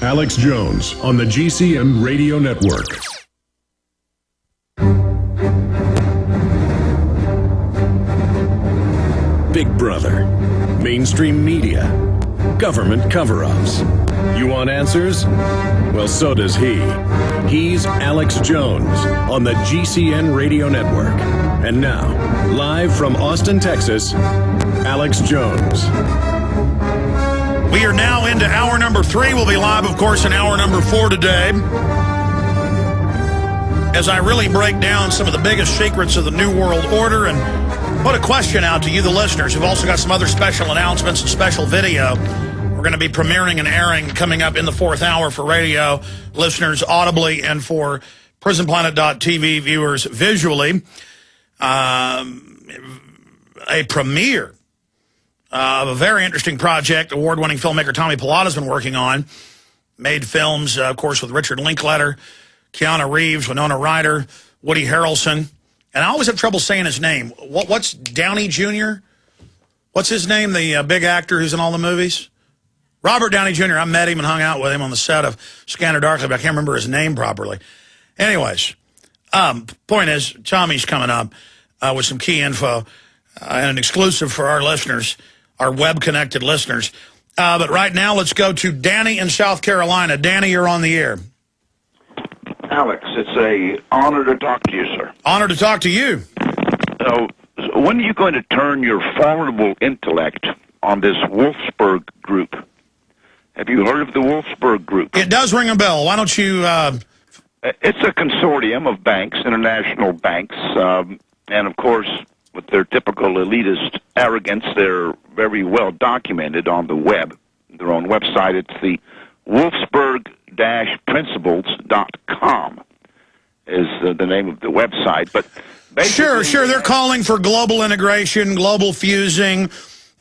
Alex Jones on the GCN Radio Network. Big Brother, mainstream media, government cover-ups. You want answers? Well, so does he. He's Alex Jones on the GCN Radio Network. And now, live from Austin, Texas, Alex Jones. We are now into hour number 3. We'll be live, of course, in hour number 4 today, as I really break down some of the biggest secrets of the New World Order and put a question out to you, the listeners. We've also got some other special announcements and special video. We're going to be premiering and airing coming up in the 4th hour for radio listeners audibly and for PrisonPlanet.tv viewers visually. A premiere of a very interesting project award-winning filmmaker Tommy Pallotta has been working on. Made films, of course, with Richard Linklater, Keanu Reeves, Winona Ryder, Woody Harrelson. And I always have trouble saying his name. What's Downey Jr.? What's his name, the big actor who's in all the movies? Robert Downey Jr. I met him and hung out with him on the set of Scanner Darkly, but I can't remember his name properly. Anyways, point is, Tommy's coming up with some key info and an exclusive for our listeners, our web-connected listeners. But right now, let's go to Danny in South Carolina. Danny, you're on the air. Alex, it's an honor to talk to you, sir. Honor to talk to you. When are you going to turn your formidable intellect on this Wolfsburg group? Have you heard of the Wolfsburg group? It does ring a bell. Why don't you... It's a consortium of banks, international banks, and of course, with their typical elitist arrogance, they're very well documented on the web. Their own website, it's the Wolfsburg-Principles.com is the name of the website. But sure, they're calling for global integration, global fusing,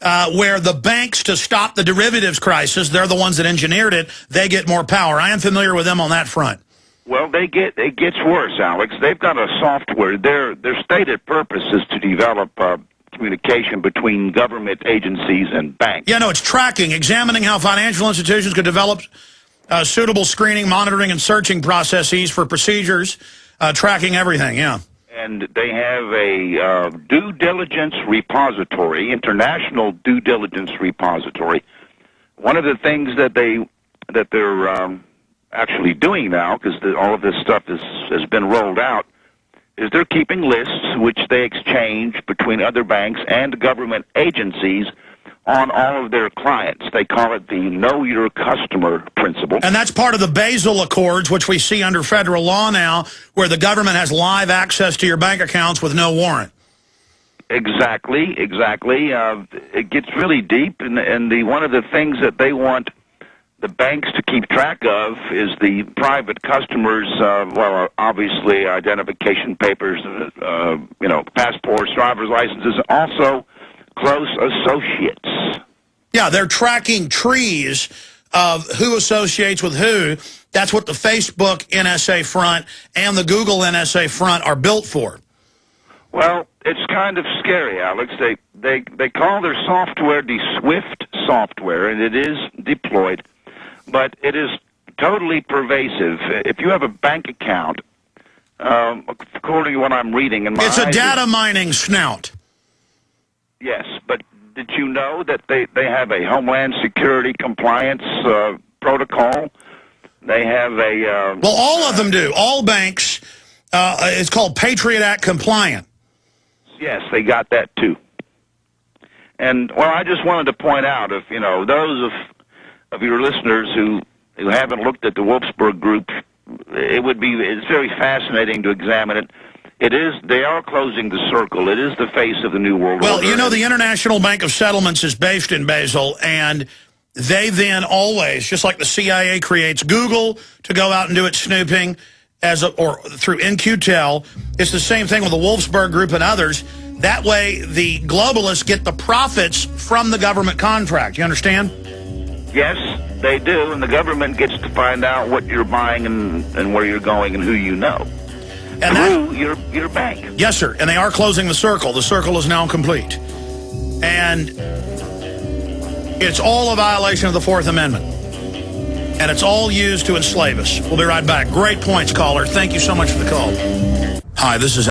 where the banks, to stop the derivatives crisis, they're the ones that engineered it, they get more power. I am familiar with them on that front. Well, it gets worse, Alex. They've got a software. Their stated purpose is to develop communication between government agencies and banks. Yeah, no, it's tracking, examining how financial institutions could develop suitable screening, monitoring, and searching processes for procedures, tracking everything, yeah. And they have a due diligence repository, international due diligence repository. One of the things that they're actually doing now, because all of this stuff has been rolled out, is they're keeping lists which they exchange between other banks and government agencies on all of their clients. They call it the Know Your Customer principle. And that's part of the Basel Accords, which we see under federal law now, where the government has live access to your bank accounts with no warrant. Exactly. It gets really deep, and one of the things that they want the banks to keep track of is the private customers, obviously identification papers, passports, driver's licenses, also close associates. Yeah, they're tracking trees of who associates with who. That's what the Facebook NSA front and the Google NSA front are built for. Well, it's kind of scary, Alex. They call their software the SWIFT software, and it is deployed. But it is totally pervasive. If you have a bank account, according to what I'm reading... It's a data mining snout. Yes, but did you know that they have a Homeland Security compliance protocol? They have a... well, all of them do. All banks, it's called Patriot Act compliant. Yes, they got that too. And, well, I just wanted to point out, if, those of your listeners who haven't looked at the Wolfsburg group, it's very fascinating to examine it. They are closing the circle. It is the face of the New World Order. Well, the International Bank of Settlements is based in Basel, and they then always, just like the CIA creates Google to go out and do its snooping, or through NQTEL, it's the same thing with the Wolfsburg group and others. That way, the globalists get the profits from the government contract. You understand? Yes, they do, and the government gets to find out what you're buying and where you're going and who you know. And through your bank. Yes, sir, and they are closing the circle. The circle is now complete. And it's all a violation of the Fourth Amendment. and it's all used to enslave us. We'll be right back. Great points, caller. Thank you so much for the call. Hi, this is